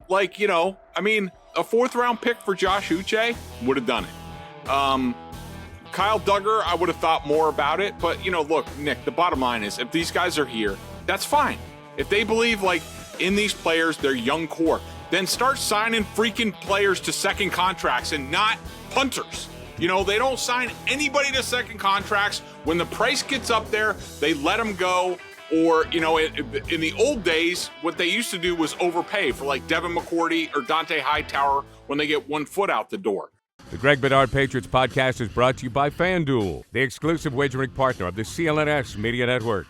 Like, I mean, a 4th-round pick for Josh Uche would have done it. Kyle Duggar, I would have thought more about it. But, look, Nick, the bottom line is if these guys are here, that's fine. If they believe, like, in these players, their young core, then start signing freaking players to second contracts and not punters. They don't sign anybody to second contracts. When the price gets up there, they let them go. Or, in the old days, what they used to do was overpay for like Devin McCourty or Dante Hightower when they get 1 foot out the door. The Greg Bedard Patriots Podcast is brought to you by FanDuel, the exclusive wagering partner of the CLNS Media Network.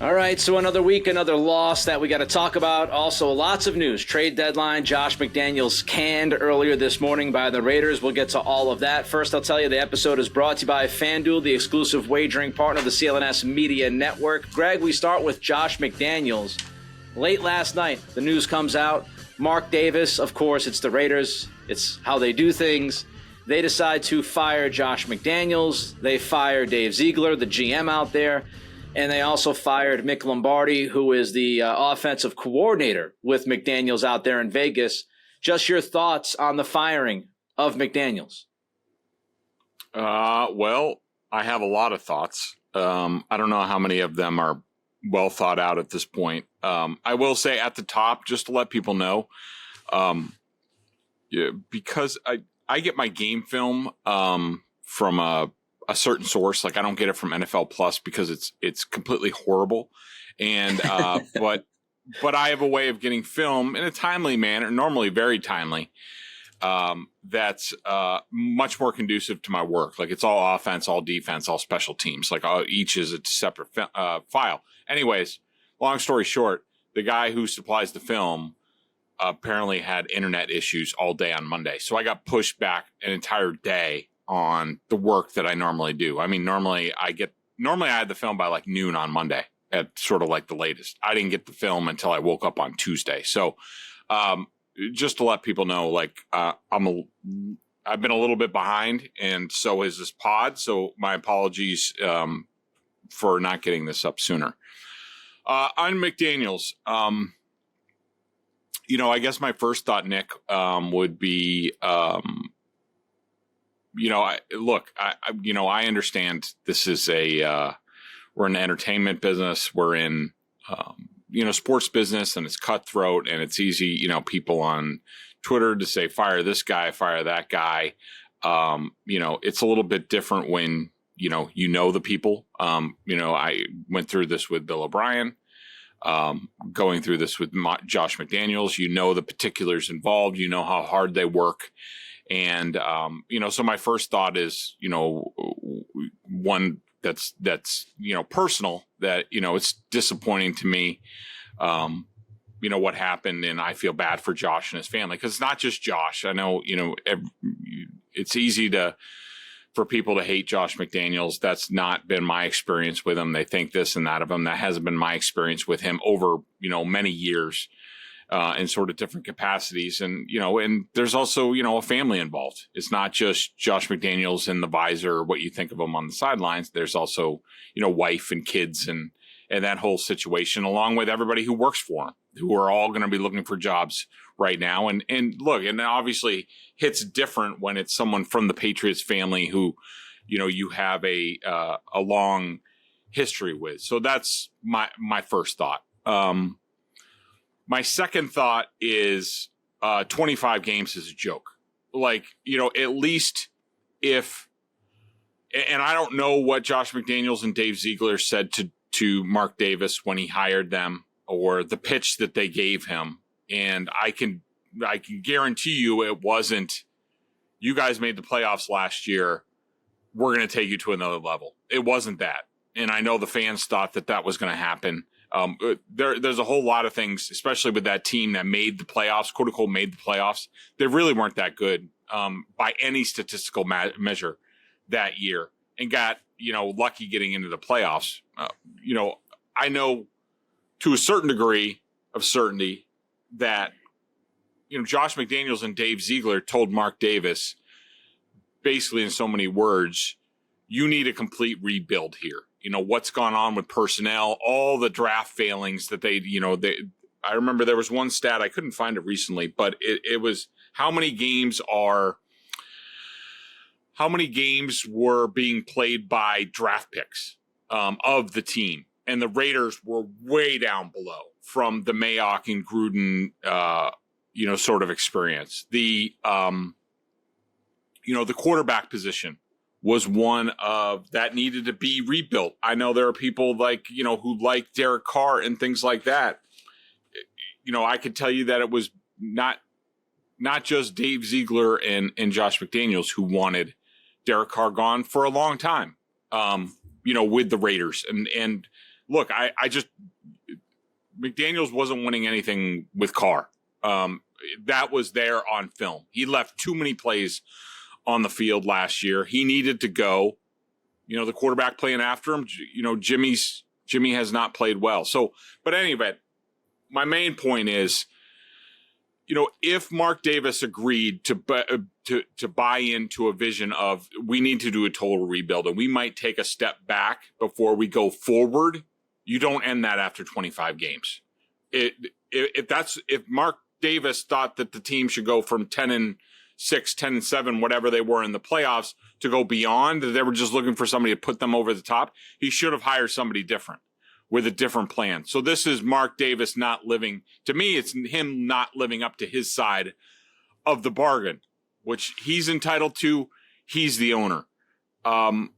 All right, so another week, another loss that we got to talk about. Also, lots of news. Trade deadline, Josh McDaniels canned earlier this morning by the Raiders. We'll get to all of that. First, I'll tell you the episode is brought to you by FanDuel, the exclusive wagering partner of the CLNS Media Network. Greg, we start with Josh McDaniels. Late last night, the news comes out. Mark Davis, of course, it's the Raiders. It's how they do things. They decide to fire Josh McDaniels. They fire Dave Ziegler, the GM out there. And they also fired Mick Lombardi, who is the offensive coordinator with McDaniels out there in Vegas. Just your thoughts on the firing of McDaniels. Well, I have a lot of thoughts. I don't know how many of them are well thought out at this point. I will say at the top, just to let people know, because I get my game film from a certain source. Like I don't get it from NFL Plus because it's completely horrible. And, but I have a way of getting film in a timely manner, normally very timely. That's, much more conducive to my work. Like it's all offense, all defense, all special teams. Like each is a separate, file. Anyways, long story short, the guy who supplies the film apparently had internet issues all day on Monday. So I got pushed back an entire day on the work that I normally do. I mean, normally I had the film by like noon on Monday at sort of like the latest. I didn't get the film until I woke up on Tuesday. So, just to let people know, like, I've been a little bit behind and so is this pod. So my apologies, for not getting this up sooner. On McDaniels, I guess my first thought, Nick, would be, I understand this is we're in the entertainment business. We're in, sports business and it's cutthroat and it's easy, people on Twitter to say, fire this guy, fire that guy. It's a little bit different when, the people, I went through this with Bill O'Brien, going through this with Josh McDaniels, the particulars involved, how hard they work. And, so my first thought is, one that's, personal that, it's disappointing to me, what happened. And I feel bad for Josh and his family because it's not just Josh. I know, it's easy for people to hate Josh McDaniels. That's not been my experience with him. They think this and that of him. That hasn't been my experience with him over, many years. In sort of different capacities. And, and there's also, a family involved. It's not just Josh McDaniels in the visor, what you think of him on the sidelines. There's also, wife and kids and that whole situation, along with everybody who works for him, who are all going to be looking for jobs right now. And look, and obviously hits different when it's someone from the Patriots family who, you have a long history with. So that's my first thought. My second thought is 25 games is a joke. Like, at least if, and I don't know what Josh McDaniels and Dave Ziegler said to Mark Davis when he hired them or the pitch that they gave him. And I can guarantee you it wasn't, you guys made the playoffs last year. We're going to take you to another level. It wasn't that. And I know the fans thought that was going to happen. There's a whole lot of things, especially with that team that made the playoffs, quote unquote, made the playoffs. They really weren't that good, by any statistical measure that year and got, lucky getting into the playoffs. I know to a certain degree of certainty that, Josh McDaniels and Dave Ziegler told Mark Davis basically in so many words, you need a complete rebuild here. What's gone on with personnel, all the draft failings that I remember there was one stat, I couldn't find it recently, but it was how many games were being played by draft picks of the team. And the Raiders were way down below from the Mayock and Gruden, sort of experience. The quarterback position was one of that needed to be rebuilt. I know there are people who like Derek Carr and things like that. I could tell you that it was not just Dave Ziegler and Josh McDaniels who wanted Derek Carr gone for a long time, with the Raiders. And look, McDaniels wasn't winning anything with Carr. That was there on film. He left too many plays on the field last year. He needed to go. The quarterback playing after him, Jimmy has not played well. So, but anyway, my main point is, if Mark Davis agreed to buy into a vision of we need to do a total rebuild and we might take a step back before we go forward, you don't end that after 25 games. If Mark Davis thought that the team should go from 10-6, 10-7, whatever they were in the playoffs, to go beyond, that they were just looking for somebody to put them over the top, he should have hired somebody different with a different plan. So this is Mark Davis not living, to me, it's him not living up to his side of the bargain, which he's entitled to. He's the owner. My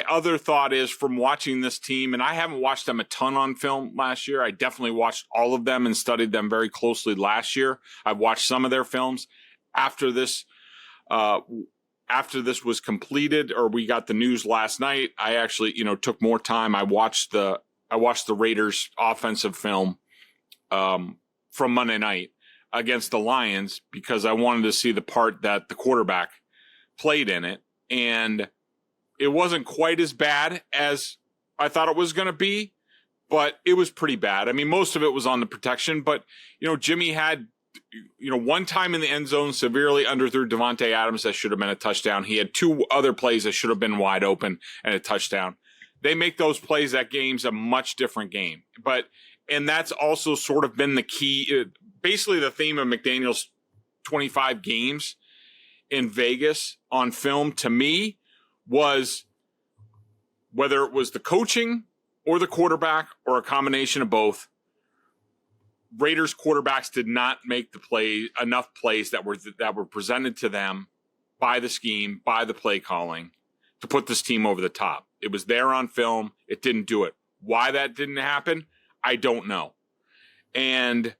other thought is from watching this team, and I haven't watched them a ton on film last year. I definitely watched all of them and studied them very closely last year. I've watched some of their films. After this was completed, or we got the news last night, I actually, took more time. I watched the Raiders offensive film from Monday night against the Lions because I wanted to see the part that the quarterback played in it. And it wasn't quite as bad as I thought it was going to be, but it was pretty bad. I mean, most of it was on the protection, but, Jimmy had, one time in the end zone severely underthrew Davante Adams that should have been a touchdown. He had two other plays that should have been wide open and a touchdown. They make those plays, that game's a much different game. And that's also sort of been the key, basically the theme of McDaniels' 25 games in Vegas on film to me was whether it was the coaching or the quarterback or a combination of both, Raiders quarterbacks did not make enough plays that were presented to them by the scheme, by the play calling to put this team over the top. It was there on film. It didn't do it. Why that didn't happen, I don't know. And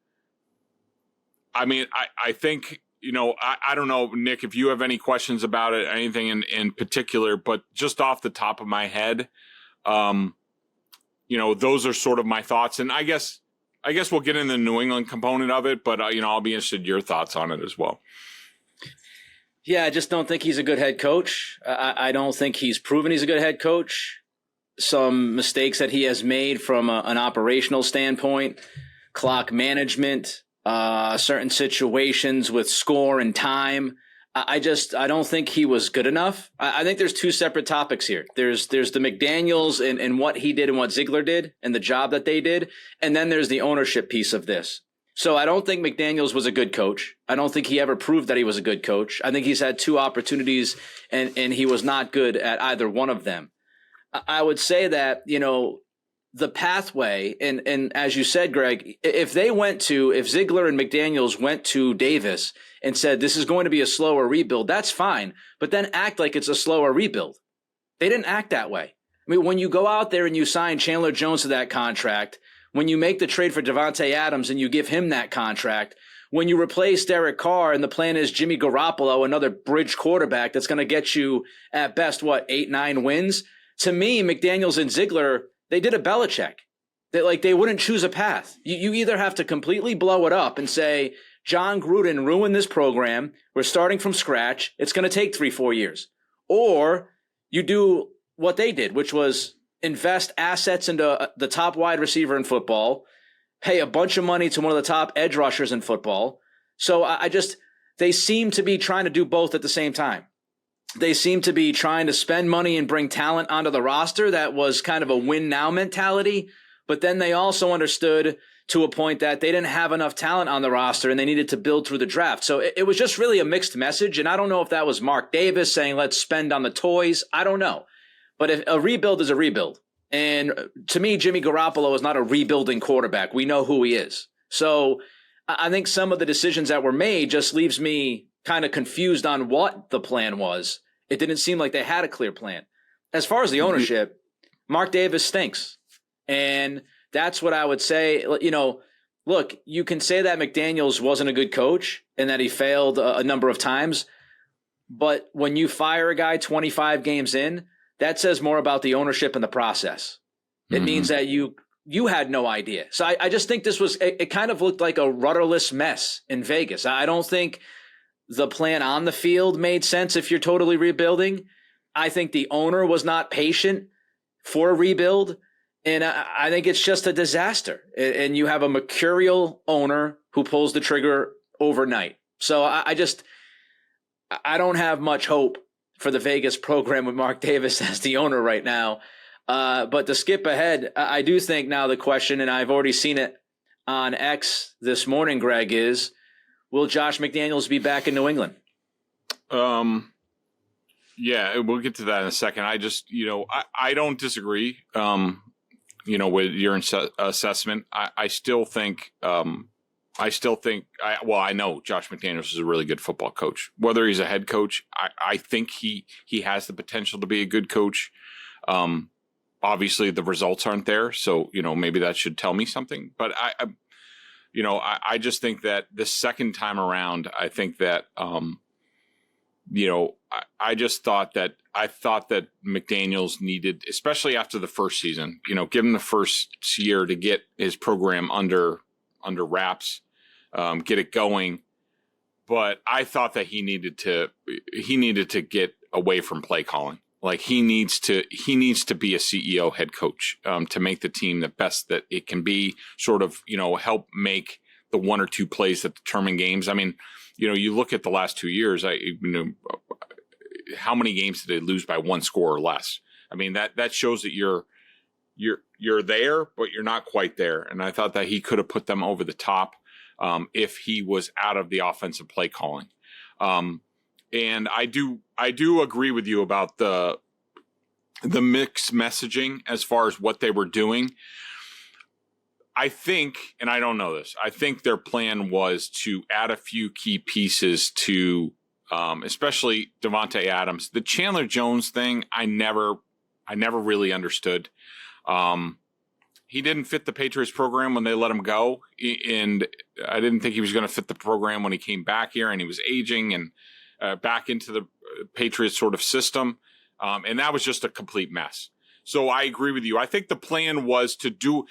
I mean, I think, I don't know, Nick, if you have any questions about it, anything in particular, but just off the top of my head, those are sort of my thoughts. And I guess we'll get in the New England component of it, but I'll be interested in your thoughts on it as well. Yeah, I just don't think he's a good head coach. I don't think he's proven he's a good head coach. Some mistakes that he has made from an operational standpoint, clock management, certain situations with score and time. I don't think he was good enough. I think there's two separate topics here. There's the McDaniels and what he did and what Ziegler did and the job that they did. And then there's the ownership piece of this. So I don't think McDaniels was a good coach. I don't think he ever proved that he was a good coach. I think he's had two opportunities and he was not good at either one of them. I would say that, the pathway, and as you said, Greg, if Ziegler and McDaniels went to Davis and said, this is going to be a slower rebuild, that's fine, but then act like it's a slower rebuild. They didn't act that way. I mean, when you go out there and you sign Chandler Jones to that contract, when you make the trade for Davante Adams and you give him that contract, when you replace Derek Carr and the plan is Jimmy Garoppolo, another bridge quarterback that's going to get you at best, 8-9 wins? To me, McDaniels and Ziegler, they did a Belichick. They wouldn't choose a path. You either have to completely blow it up and say, John Gruden ruined this program. We're starting from scratch. It's going to take 3-4 years. Or you do what they did, which was invest assets into the top wide receiver in football, pay a bunch of money to one of the top edge rushers in football. So they seem to be trying to do both at the same time. They seem to be trying to spend money and bring talent onto the roster that was kind of a win now mentality. But then they also understood, to a point that they didn't have enough talent on the roster and they needed to build through the draft. So it was just really a mixed message. And I don't know if that was Mark Davis saying, let's spend on the toys. I don't know. But if a rebuild is a rebuild. And to me, Jimmy Garoppolo is not a rebuilding quarterback. We know who he is. So I think some of the decisions that were made just leaves me kind of confused on what the plan was. It didn't seem like they had a clear plan. As far as the ownership, Mark Davis stinks. And that's what I would say. You know, look, you can say that McDaniels wasn't a good coach and that he failed a number of times. But when you fire a guy 25 games in, that says more about the ownership and the process. It means that you had no idea. So I just think this was, it kind of looked like a rudderless mess in Vegas. I don't think the plan on the field made sense if you're totally rebuilding. I think the owner was not patient for a rebuild. And I think it's just a disaster. And you have a mercurial owner who pulls the trigger overnight. So I don't have much hope for the Vegas program with Mark Davis as the owner right now. But to skip ahead, I do think now the question, and I've already seen it on X this morning, Greg, is will Josh McDaniels be back in New England? Yeah, we'll get to that in a second. I just, I don't disagree, with your assessment. I still think, I know Josh McDaniels is a really good football coach. Whether he's a head coach, I think he has the potential to be a good coach. Obviously the results aren't there. So, maybe that should tell me something, but I just think that the second time around, I think that, I thought that McDaniels needed, especially after the first season, give him the first year to get his program under wraps, get it going. But I thought that he needed to get away from play calling. Like he needs to be a CEO head coach, to make the team the best that it can be, sort of, help make the one or two plays that determine games. I mean, you look at the last 2 years, how many games did they lose by one score or less? I mean, that shows that you're there, but you're not quite there. And I thought that he could have put them over the top, if he was out of the offensive play calling. And I do agree with you about the mixed messaging as far as what they were doing. I think, and I don't know this, I think their plan was to add a few key pieces to, especially Devontae Adams. The Chandler Jones thing, I never really understood. He didn't fit the Patriots program when they let him go, and I didn't think he was going to fit the program when he came back here, and he was aging and back into the Patriots sort of system, and that was just a complete mess. So I agree with you. I think the plan was to do,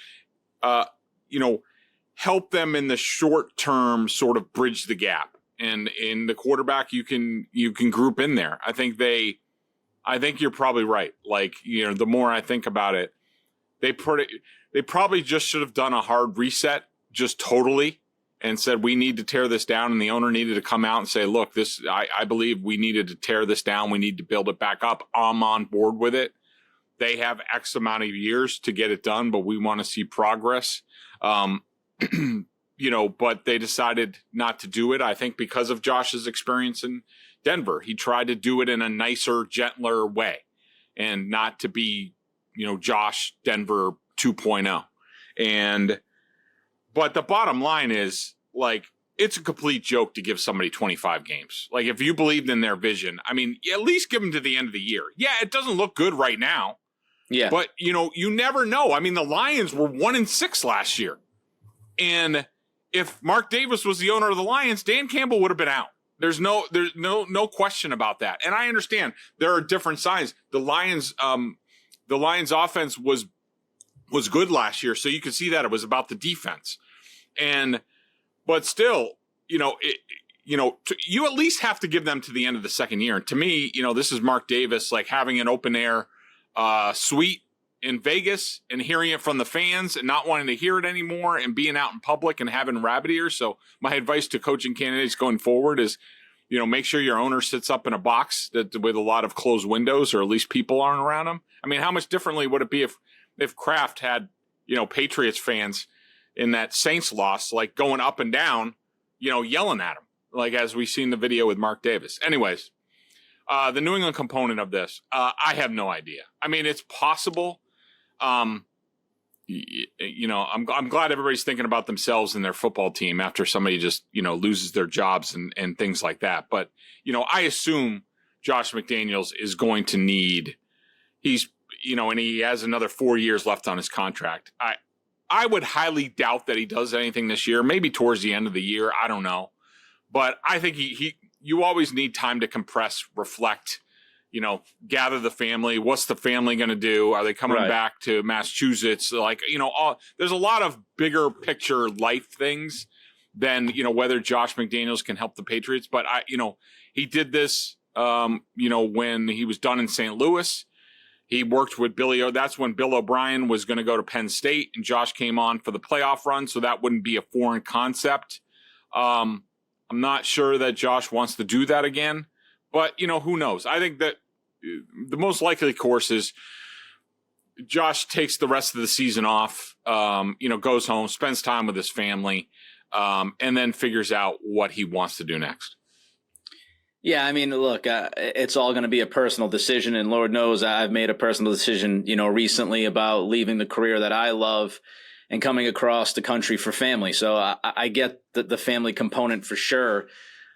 help them in the short term, sort of bridge the gap. And in the quarterback, you can group in there. I think you're probably right. Like, the more I think about it, they probably just should have done a hard reset, just totally, and said, we need to tear this down. And the owner needed to come out and say, look, I believe we needed to tear this down. We need to build it back up. I'm on board with it. They have X amount of years to get it done, but we want to see progress. But they decided not to do it. I think because of Josh's experience in Denver, he tried to do it in a nicer, gentler way and not to be, Josh Denver 2.0. But the bottom line is, like, it's a complete joke to give somebody 25 games. Like, if you believed in their vision, I mean, at least give them to the end of the year. Yeah, it doesn't look good right now. Yeah. But, you never know. I mean, the Lions were 1-6 last year. And if Mark Davis was the owner of the Lions, Dan Campbell would have been out. There's no question about that. And I understand there are different sides. The Lions offense was good last year, so you could see that it was about the defense. But still, you at least have to give them to the end of the second year. And to me, this is Mark Davis, like having an open air suite in Vegas and hearing it from the fans and not wanting to hear it anymore and being out in public and having rabbit ears. So my advice to coaching candidates going forward is, make sure your owner sits up in a box with a lot of closed windows, or at least people aren't around him. I mean, how much differently would it be if Kraft had, Patriots fans in that Saints loss, like going up and down, yelling at him, like as we seen the video with Mark Davis. Anyways, the New England component of this, I have no idea. I mean, it's possible. I'm glad everybody's thinking about themselves and their football team after somebody just, loses their jobs and things like that. But, I assume Josh McDaniels is going to need, and he has another 4 years left on his contract. I would highly doubt that he does anything this year, maybe towards the end of the year. I don't know. But I think you always need time to compress, reflect, gather the family. What's the family going to do? Are they coming back to Massachusetts? Like, there's a lot of bigger picture life things than, whether Josh McDaniels can help the Patriots. But he did this, when he was done in St. Louis. He worked with Billy. That's when Bill O'Brien was going to go to Penn State, and Josh came on for the playoff run, so that wouldn't be a foreign concept. I'm not sure that Josh wants to do that again, but, who knows? I think that the most likely course is Josh takes the rest of the season off, goes home, spends time with his family, and then figures out what he wants to do next. Yeah, I mean, look, it's all going to be a personal decision, and Lord knows I've made a personal decision, recently about leaving the career that I love and coming across the country for family. So I get the family component for sure.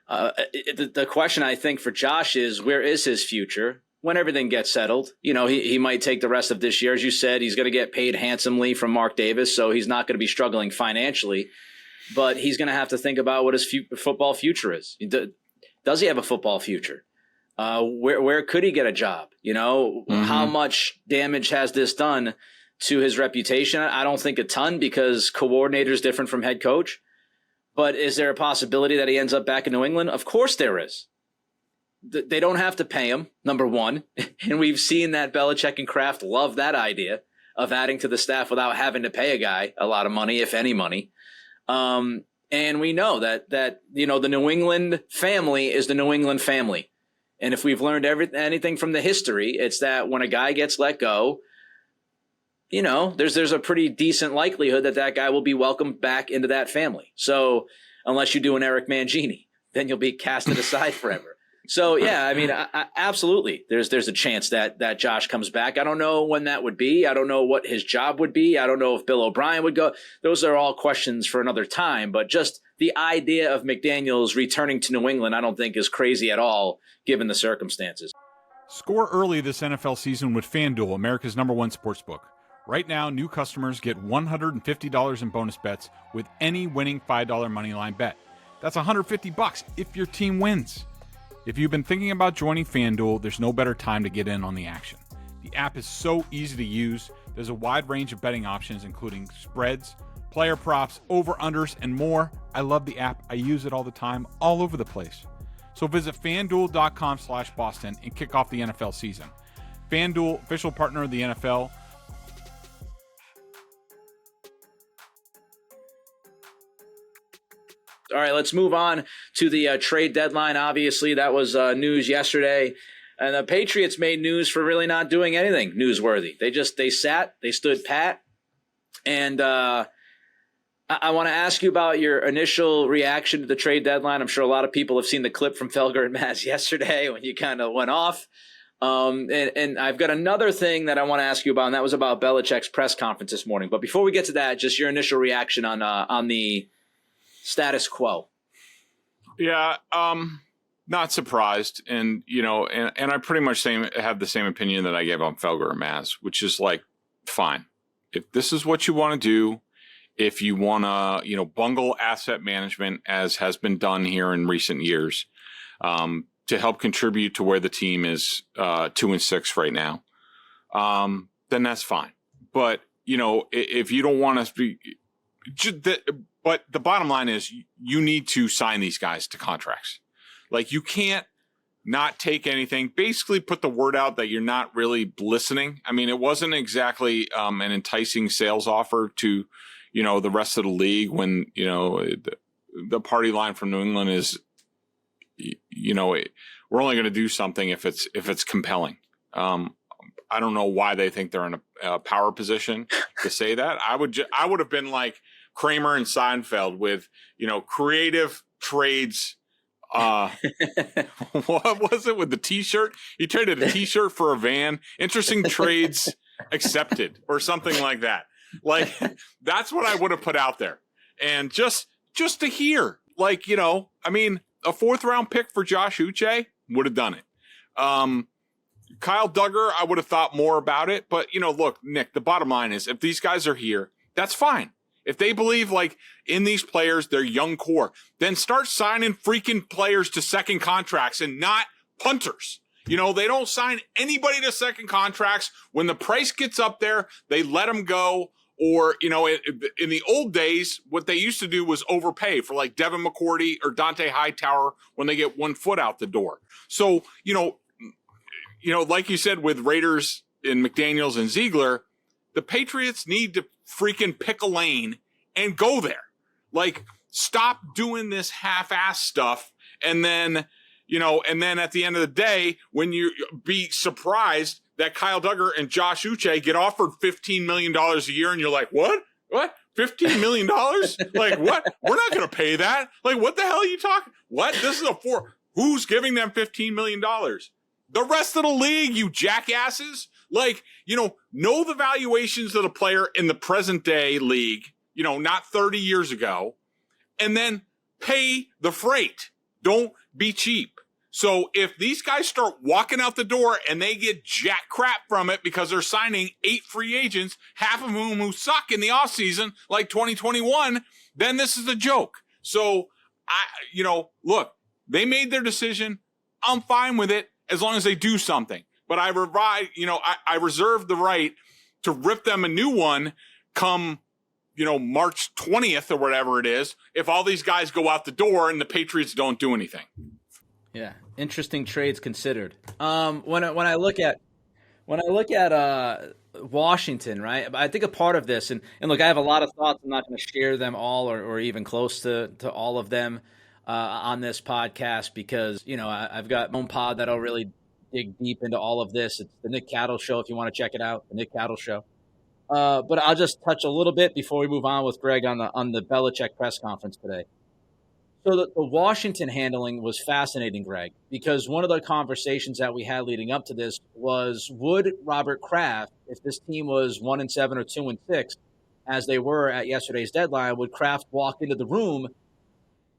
The question I think for Josh is, where is his future when everything gets settled? He might take the rest of this year. As you said, he's going to get paid handsomely from Mark Davis, so he's not going to be struggling financially, but he's going to have to think about what his football future is. Does he have a football future? Where could he get a job? How much damage has this done to his reputation? I don't think a ton, because coordinator is different from head coach. But is there a possibility that he ends up back in New England? Of course there is. They don't have to pay him, number one. And we've seen that Belichick and Kraft love that idea of adding to the staff without having to pay a guy a lot of money, if any money. And we know that the New England family is the New England family. And if we've learned anything from the history, it's that when a guy gets let go, there's a pretty decent likelihood that guy will be welcomed back into that family. So unless you do an Eric Mangini, then you'll be casted aside forever. So, yeah, I mean, absolutely. There's a chance that Josh comes back. I don't know when that would be. I don't know what his job would be. I don't know if Bill O'Brien would go. Those are all questions for another time. But just the idea of McDaniels returning to New England, I don't think is crazy at all, given the circumstances. Score early this NFL season with FanDuel, America's #1 sportsbook. Right now, new customers get $150 in bonus bets with any winning $5 moneyline bet. That's $150 if your team wins. If you've been thinking about joining FanDuel, there's no better time to get in on the action. The app is so easy to use. There's a wide range of betting options, including spreads, player props, over-unders, and more. I love the app. I use it all the time, all over the place. So visit FanDuel.com/Boston and kick off the NFL season. FanDuel, official partner of the NFL. All right, let's move on to the trade deadline. Obviously, that was news yesterday. And the Patriots made news for really not doing anything newsworthy. They sat, they stood pat. And I want to ask you about your initial reaction to the trade deadline. I'm sure a lot of people have seen the clip from Felger and Maz yesterday when you kind of went off. And I've got another thing that I want to ask you about, and that was about Belichick's press conference this morning. But before we get to that, just your initial reaction on the status quo. Yeah, not surprised, and and I pretty much have the same opinion that I gave on Felger and Maz, which is like, fine, if this is what you want to do, if you want to bungle asset management as has been done here in recent years, to help contribute to where the team is 2-6 right now, then that's fine. But if you don't want to be. But the bottom line is you need to sign these guys to contracts. Like, you can't not take anything, basically put the word out that you're not really listening. I mean, it wasn't exactly an enticing sales offer to, the rest of the league when, the party line from New England is, we're only going to do something if it's compelling. I don't know why they think they're in a power position to say that. I would have been like, Kramer and Seinfeld with, creative trades. What was it with the T-shirt? He traded a T-shirt for a van. Interesting trades accepted or something like that. Like, that's what I would have put out there. And just to hear, a 4th round pick for Josh Uche would have done it. Kyle Duggar, I would have thought more about it. But, look, Nick, the bottom line is if these guys are here, that's fine. If they believe in these players, their young core, then start signing freaking players to second contracts and not punters. They don't sign anybody to second contracts. When the price gets up there, they let them go. Or, in the old days, what they used to do was overpay for Devin McCourty or Dante Hightower when they get 1 foot out the door. So, like you said, with Raiders and McDaniels and Ziegler, the Patriots need to freaking pick a lane and go there. Stop doing this half-ass stuff. And then, at the end of the day, when you be surprised that Kyle Duggar and Josh Uche get offered $15 million a year, and you're like, what? $15 million? What? We're not going to pay that. What the hell are you talking? What? This is who's giving them $15 million? The rest of the league, you jackasses. Know the valuations of the player in the present day league, not 30 years ago, and then pay the freight. Don't be cheap. So if these guys start walking out the door and they get jack crap from it because they're signing 8 free agents, half of whom who suck in the offseason, like 2021, then this is a joke. So, look, they made their decision. I'm fine with it as long as they do something. But I reserve the right to rip them a new one come, March 20th or whatever it is, if all these guys go out the door and the Patriots don't do anything. Yeah, interesting trades considered. When I look at Washington, right? I think a part of this, and look, I have a lot of thoughts. I'm not going to share them all or even close to all of them on this podcast because I've got my own pod that'll really dig deep into all of this. It's the Nick Cattle Show if you want to check it out, the Nick Cattle Show. But I'll just touch a little bit before we move on with Greg on the Belichick press conference today. So the Washington handling was fascinating, Greg, because one of the conversations that we had leading up to this was, would Robert Kraft, if this team was 1-7 or 2-6, as they were at yesterday's deadline, would Kraft walk into the room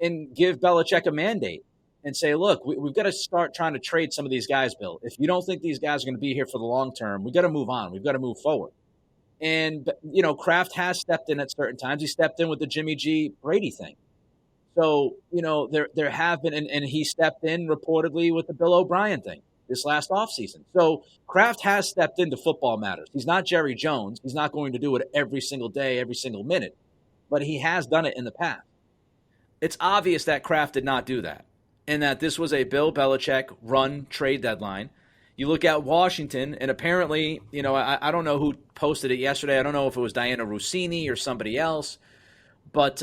and give Belichick a mandate and say, look, we've got to start trying to trade some of these guys, Bill. If you don't think these guys are going to be here for the long term, we've got to move on. We've got to move forward. And, Kraft has stepped in at certain times. He stepped in with the Jimmy G Brady thing. So, there have been, and he stepped in reportedly with the Bill O'Brien thing this last offseason. So Kraft has stepped into football matters. He's not Jerry Jones. He's not going to do it every single day, every single minute, but he has done it in the past. It's obvious that Kraft did not do that and that this was a Bill Belichick run trade deadline. You look at Washington, and apparently, I don't know who posted it yesterday. I don't know if it was Diana Rossini or somebody else, but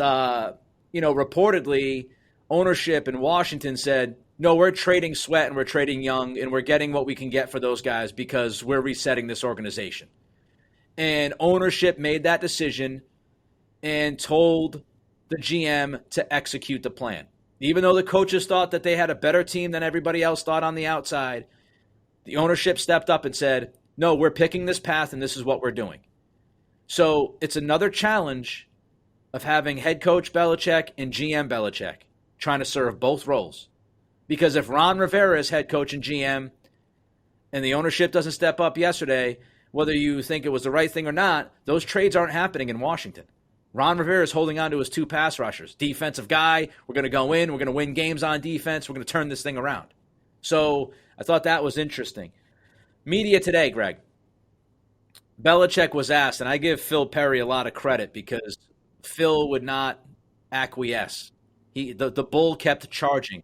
reportedly, ownership in Washington said, no, we're trading Sweat and we're trading Young and we're getting what we can get for those guys because we're resetting this organization. And ownership made that decision and told the GM to execute the plan. Even though the coaches thought that they had a better team than everybody else thought on the outside, the ownership stepped up and said, no, we're picking this path and this is what we're doing. So it's another challenge of having head coach Belichick and GM Belichick trying to serve both roles. Because if Ron Rivera is head coach and GM and the ownership doesn't step up yesterday, whether you think it was the right thing or not, those trades aren't happening in Washington. Ron Rivera is holding on to his 2 pass rushers. Defensive guy, we're going to go in, we're going to win games on defense, we're going to turn this thing around. So I thought that was interesting. Media today, Greg. Belichick was asked, and I give Phil Perry a lot of credit because Phil would not acquiesce. The bull kept charging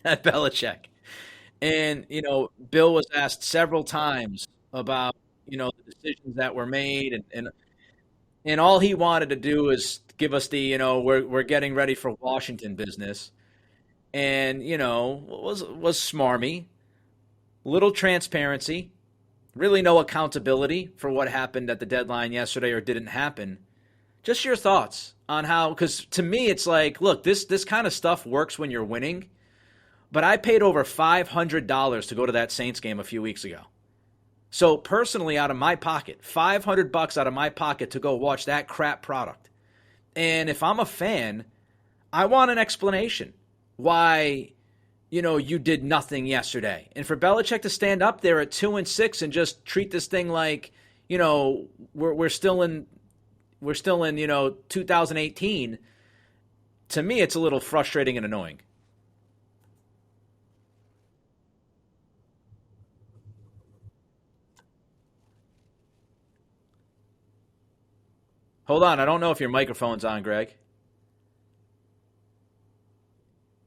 at Belichick. And, Bill was asked several times about, the decisions that were made. And all he wanted to do is give us the, we're getting ready for Washington business. And, was smarmy. Little transparency. Really no accountability for what happened at the deadline yesterday or didn't happen. Just your thoughts on how, because to me it's like, look, this kind of stuff works when you're winning, but I paid over $500 to go to that Saints game a few weeks ago. So personally, out of my pocket, $500 out of my pocket to go watch that crap product. And if I'm a fan, I want an explanation why, you did nothing yesterday. And for Belichick to stand up there at 2-6 and just treat this thing like, we're still in 2018, to me, it's a little frustrating and annoying. Hold on, I don't know if your microphone's on, Greg.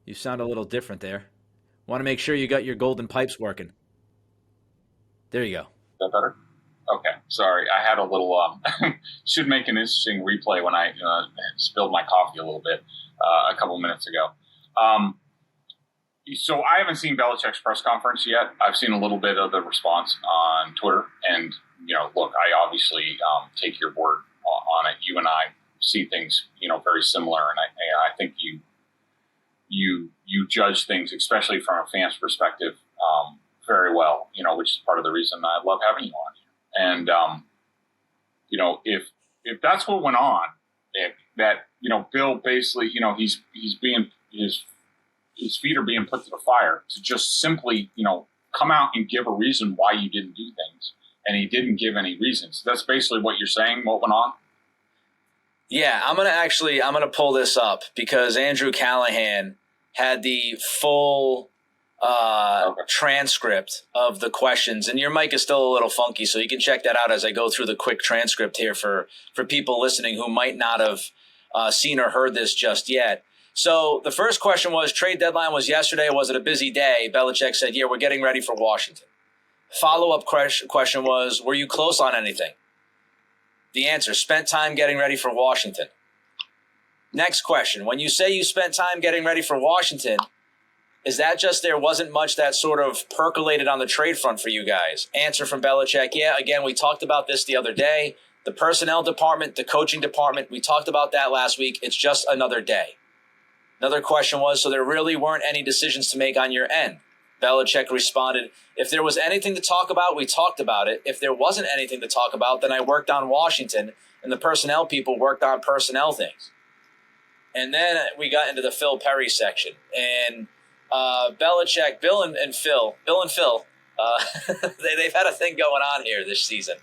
You sound a little different there. Want to make sure you got your golden pipes working. There you go. Is that better? Okay, sorry. I had a little, should make an interesting replay when I spilled my coffee a little bit a couple minutes ago. So I haven't seen Belichick's press conference yet. I've seen a little bit of the response on Twitter. And, look, I obviously take your word on it. You and I see things, very similar. And I think you judge things, especially from a fan's perspective, very well, which is part of the reason I love having you on here. And, if that's what went on, that Bill basically, he's being, his feet are being put to the fire to just simply, come out and give a reason why you didn't do things. And he didn't give any reasons. That's basically what you're saying, what went on? Yeah, I'm going to pull this up because Andrew Callahan had the full transcript of the questions. And your mic is still a little funky, so you can check that out as I go through the quick transcript here for people listening who might not have seen or heard this just yet. So the first question was, trade deadline was yesterday. Was it a busy day? Belichick said, yeah, we're getting ready for Washington. Follow-up question was, were you close on anything? The answer, spent time getting ready for Washington. Next question, when you say you spent time getting ready for Washington, is that just there wasn't much that sort of percolated on the trade front for you guys? Answer from Belichick, yeah, again, we talked about this the other day. The personnel department, the coaching department, we talked about that last week. It's just another day. Another question was, so there really weren't any decisions to make on your end? Belichick responded, if there was anything to talk about, we talked about it. If there wasn't anything to talk about, then I worked on Washington, and the personnel people worked on personnel things. And then we got into the Phil Perry section. And Belichick, Bill and Phil, they've had a thing going on here this season.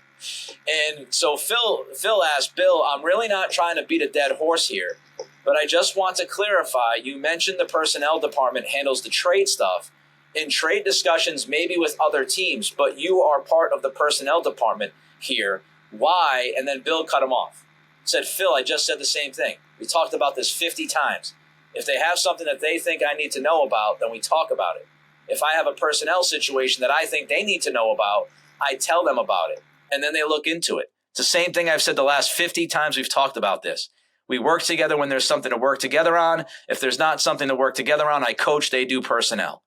And so Phil asked, Bill, I'm really not trying to beat a dead horse here, but I just want to clarify, you mentioned the personnel department handles the trade stuff. In trade discussions, maybe with other teams, but you are part of the personnel department here. Why? And then Bill cut him off. Said, Phil, I just said the same thing. We talked about this 50 times. If they have something that they think I need to know about, then we talk about it. If I have a personnel situation that I think they need to know about, I tell them about it. And then they look into it. It's the same thing I've said the last 50 times we've talked about this. We work together when there's something to work together on. If there's not something to work together on, I coach, they do personnel.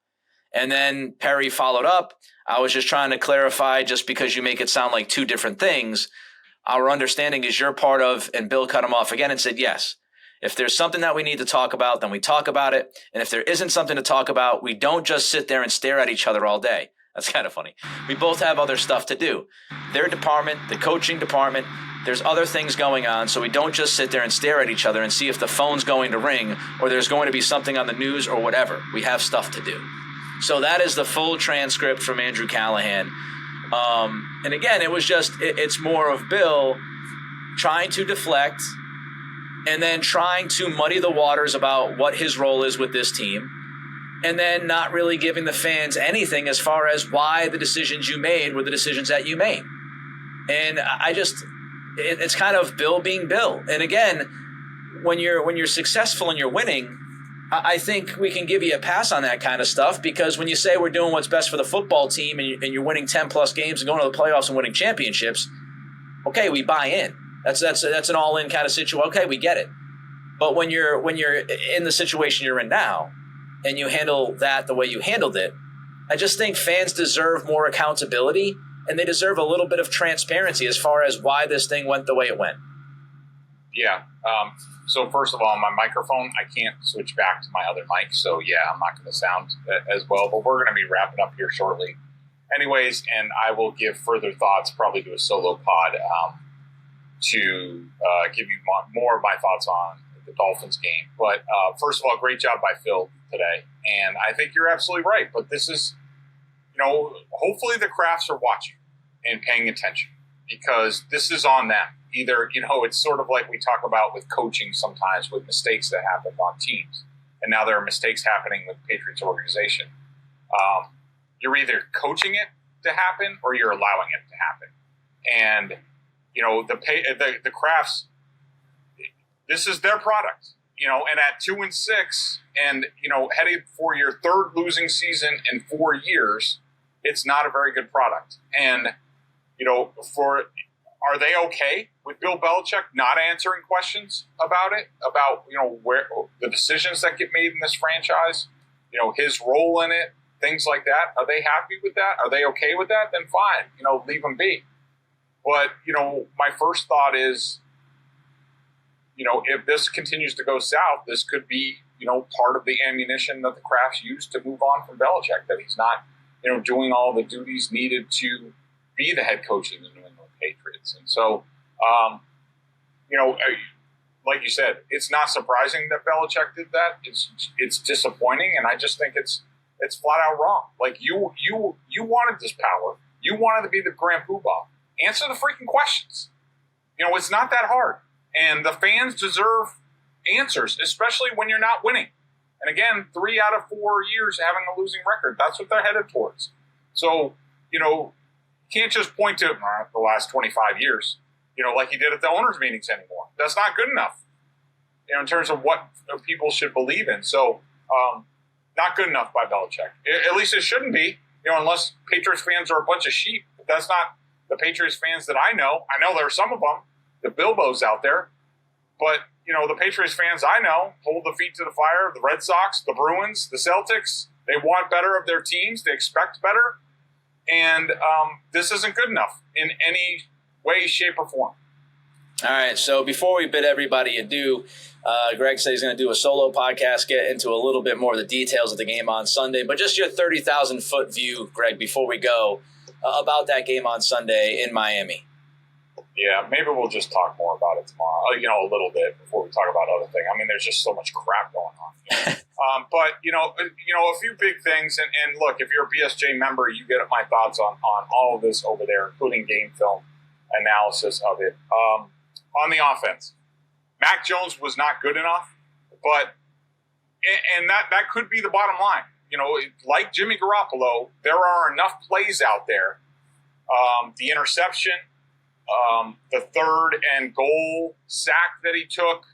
And then Perry followed up. I was just trying to clarify, just because you make it sound like two different things, our understanding is you're part of, and Bill cut him off again and said, yes. If there's something that we need to talk about, then we talk about it. And if there isn't something to talk about, we don't just sit there and stare at each other all day. That's kind of funny. We both have other stuff to do. Their department, the coaching department, there's other things going on, so we don't just sit there and stare at each other and see if the phone's going to ring or there's going to be something on the news or whatever. We have stuff to do. So that is the full transcript from Andrew Callahan. And again, it was just, it's more of Bill trying to deflect and then trying to muddy the waters about what his role is with this team, and then not really giving the fans anything as far as why the decisions you made were the decisions that you made. And I just, it's kind of Bill being Bill. And again, when you're successful and you're winning, I think we can give you a pass on that kind of stuff, because when you say we're doing what's best for the football team and you're winning 10 plus games and going to the playoffs and winning championships, okay, we buy in. That's an all-in kind of situation. Okay, we get it. But when you're in the situation you're in now and you handle that the way you handled it, I just think fans deserve more accountability, and they deserve a little bit of transparency as far as why this thing went the way it went. Yeah. So first of all, my microphone, I can't switch back to my other mic. So yeah, I'm not going to sound as well, but we're going to be wrapping up here shortly. Anyways, and I will give further thoughts, probably do a solo pod to give you more of my thoughts on the Dolphins game. But first of all, great job by Phil today. And I think you're absolutely right. But this is, hopefully the Crafts are watching and paying attention, because this is on them. Either, it's sort of like we talk about with coaching sometimes with mistakes that happen on teams. And now there are mistakes happening with the Patriots organization. You're either coaching it to happen or you're allowing it to happen. And, the Crafts, this is their product, and at 2-6 and, heading for your third losing season in 4 years, it's not a very good product. And, are they okay with Bill Belichick not answering questions about it, about, where the decisions that get made in this franchise, his role in it, things like that? Are they happy with that? Are they okay with that? Then fine, leave them be. But, my first thought is, if this continues to go south, this could be, part of the ammunition that the Crafts used to move on from Belichick, that he's not, doing all the duties needed to be the head coach of the New England Patriots. And so, like you said, it's not surprising that Belichick did that. It's disappointing, and I just think it's flat out wrong. Like, you wanted this power. You wanted to be the grand poobah. Answer the freaking questions. It's not that hard. And the fans deserve answers, especially when you're not winning. And again, 3 out of 4 years having a losing record, that's what they're headed towards. So, you can't just point to the last 25 years, like he did at the owners' meetings anymore. That's not good enough, in terms of what people should believe in. So, not good enough by Belichick. At least it shouldn't be, unless Patriots fans are a bunch of sheep. But that's not the Patriots fans that I know. I know there are some of them, the Bilbos out there. But, the Patriots fans I know hold the feet to the fire. The Red Sox, the Bruins, the Celtics, they want better of their teams. They expect better. And this isn't good enough in any way, shape, or form. All right, so before we bid everybody adieu, Greg said he's going to do a solo podcast, get into a little bit more of the details of the game on Sunday. But just your 30,000-foot view, Greg, before we go, about that game on Sunday in Miami. Yeah, maybe we'll just talk more about it tomorrow, a little bit before we talk about other things. I mean, there's just so much crap going on. But, a few big things. And look, if you're a BSJ member, you get my thoughts on all of this over there, including game film analysis of it. On the offense, Mac Jones was not good enough, and that could be the bottom line. Like Jimmy Garoppolo, there are enough plays out there. The interception, the 3rd and goal sack that he took,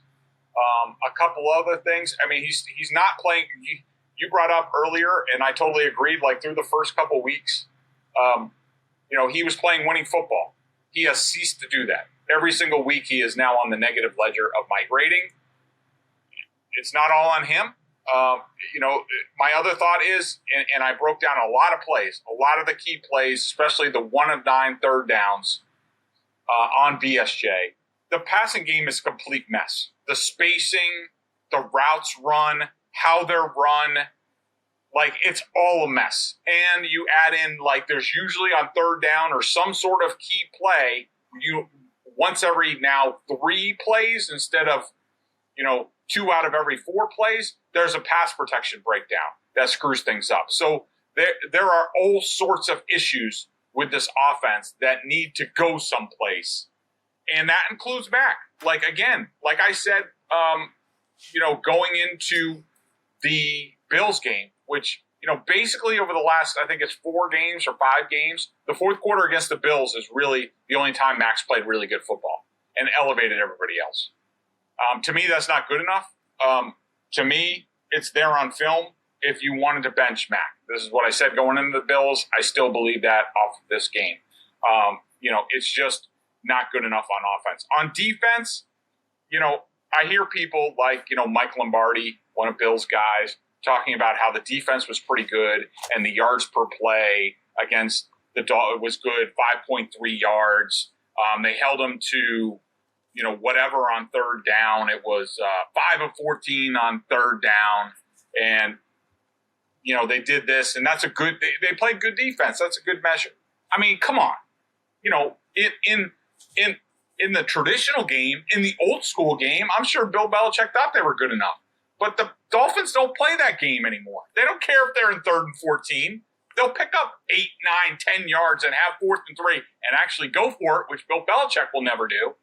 a couple other things. I mean, he's not playing. You brought up earlier, and I totally agreed. Like, through the first couple weeks, he was playing winning football. He has ceased to do that. Every single week, he is now on the negative ledger of my grading. It's not all on him. My other thought is, and I broke down a lot of plays, a lot of the key plays, especially the 1 of 9 third downs on BSJ. The passing game is a complete mess. The spacing, the routes run, how they're run, like, it's all a mess. And you add in, like, there's usually on 3rd down or some sort of key play, once every now 3 plays instead of, 2 out of every 4 plays, there's a pass protection breakdown that screws things up. So there are all sorts of issues with this offense that need to go someplace. And that includes Mac. Like, again, like I said, going into the Bills game, which, basically over the last, I think it's 4 games or 5 games, the 4th quarter against the Bills is really the only time Mac's played really good football and elevated everybody else. To me, that's not good enough. To me, it's there on film if you wanted to bench Mac. This is what I said going into the Bills. I still believe that off of this game. It's just not good enough on offense. On defense, I hear people like, Mike Lombardi, one of Bill's guys, talking about how the defense was pretty good and the yards per play against the Dolphins was good, 5.3 yards. They held them to whatever on third down. It was 5 of 14 on third down. And, they did this, and that's they played good defense. That's a good measure. I mean, come on. In the traditional game, in the old school game, I'm sure Bill Belichick thought they were good enough. But the Dolphins don't play that game anymore. They don't care if they're in 3rd and 14. They'll pick up 8, 9, 10 yards and have 4th and 3 and actually go for it, which Bill Belichick will never do,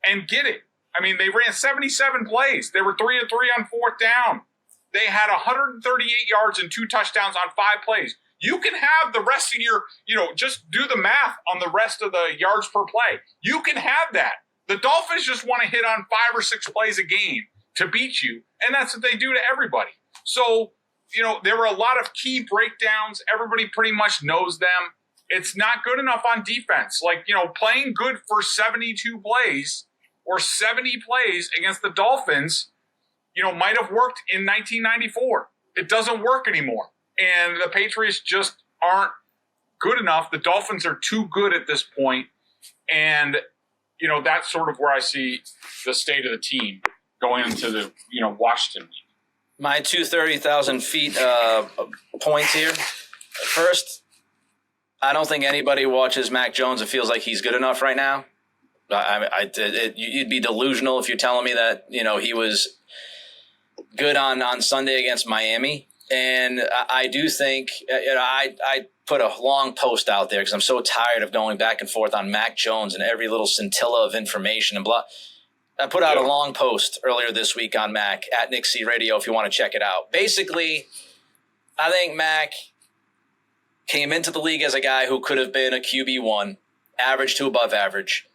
and get it. I mean, they ran 77 plays. They were 3 of 3 on 4th down. They had 138 yards and 2 touchdowns on 5 plays. You can have the rest of your, just do the math on the rest of the yards per play. You can have that. The Dolphins just want to hit on 5 or 6 plays a game to beat you, and that's what they do to everybody. So, there were a lot of key breakdowns. Everybody pretty much knows them. It's not good enough on defense. Like, playing good for 72 plays or 70 plays against the Dolphins, might have worked in 1994. It doesn't work anymore. And the Patriots just aren't good enough. The Dolphins are too good at this point. And, that's sort of where I see the state of the team going into the, Washington week. My 230,000 feet points here. First, I don't think anybody watches Mac Jones and feels like he's good enough right now. You'd be delusional if you're telling me that, he was good on Sunday against Miami. And I do think, I put a long post out there because I'm so tired of going back and forth on Mac Jones and every little scintilla of information and blah. I put out a long post earlier this week on Mac at Nick C Radio if you want to check it out. Basically, I think Mac came into the league as a guy who could have been a QB1, average to above average.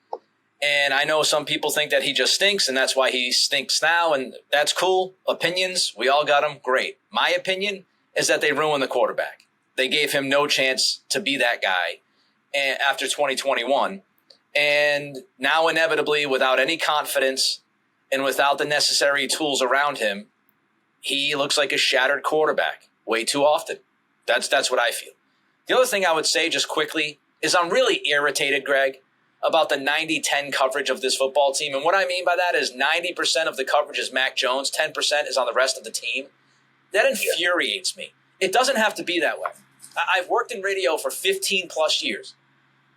And I know some people think that he just stinks, and that's why he stinks now, and that's cool. Opinions, we all got them. Great. My opinion is that they ruined the quarterback. They gave him no chance to be that guy after 2021. And now inevitably, without any confidence and without the necessary tools around him, he looks like a shattered quarterback way too often. That's what I feel. The other thing I would say just quickly is I'm really irritated, Greg, about the 90-10 coverage of this football team. And what I mean by that is 90% of the coverage is Mac Jones, 10% is on the rest of the team. That infuriates me. It doesn't have to be that way. I've worked in radio for 15 plus years.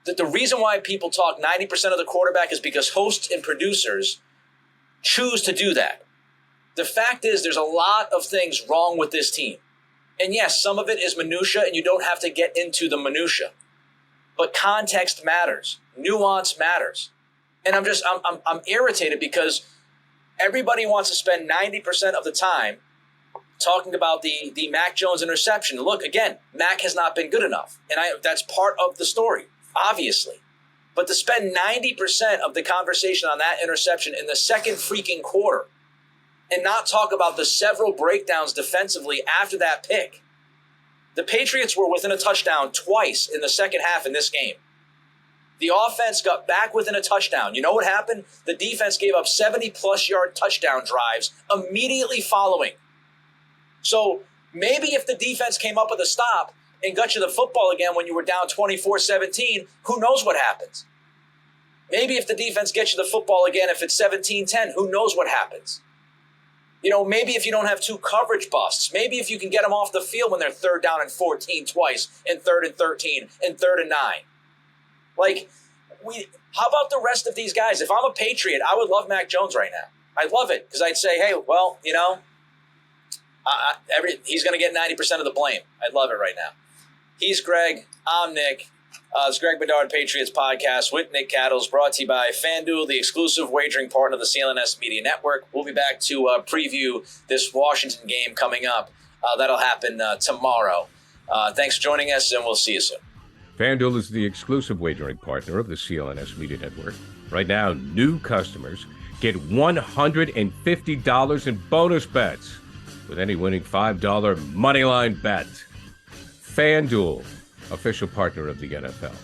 The reason why people talk 90% of the quarterback is because hosts and producers choose to do that. The fact is there's a lot of things wrong with this team. And yes, some of it is minutia, and you don't have to get into the minutia. But context matters. Nuance matters. And I'm irritated because everybody wants to spend 90% of the time talking about the Mac Jones interception. Look, again, Mac has not been good enough. And that's part of the story, obviously. But to spend 90% of the conversation on that interception in the second freaking quarter and not talk about the several breakdowns defensively after that pick. The Patriots were within a touchdown twice in the second half in this game. The offense got back within a touchdown. You know what happened? The defense gave up 70-plus yard touchdown drives immediately following. So maybe if the defense came up with a stop and got you the football again when you were down 24-17, who knows what happens? Maybe if the defense gets you the football again, if it's 17-10, who knows what happens? You know, maybe if you don't have two coverage busts, maybe if you can get them off the field when they're 3rd down and 14 twice, and 3rd and 13, and 3rd and 9. Like, how about the rest of these guys? If I'm a Patriot, I would love Mac Jones right now. I'd love it because I'd say, hey, well, you know, he's going to get 90% of the blame. I'd love it right now. He's Greg. I'm Nick. It's Greg Bedard Patriots Podcast with Nick Cattles, brought to you by FanDuel, the exclusive wagering partner of the CLNS Media Network. We'll be back to preview this Washington game coming up. That'll happen tomorrow. Thanks for joining us, and we'll see you soon. FanDuel is the exclusive wagering partner of the CLNS Media Network. Right now, new customers get $150 in bonus bets with any winning $5 moneyline bet. FanDuel, official partner of the NFL.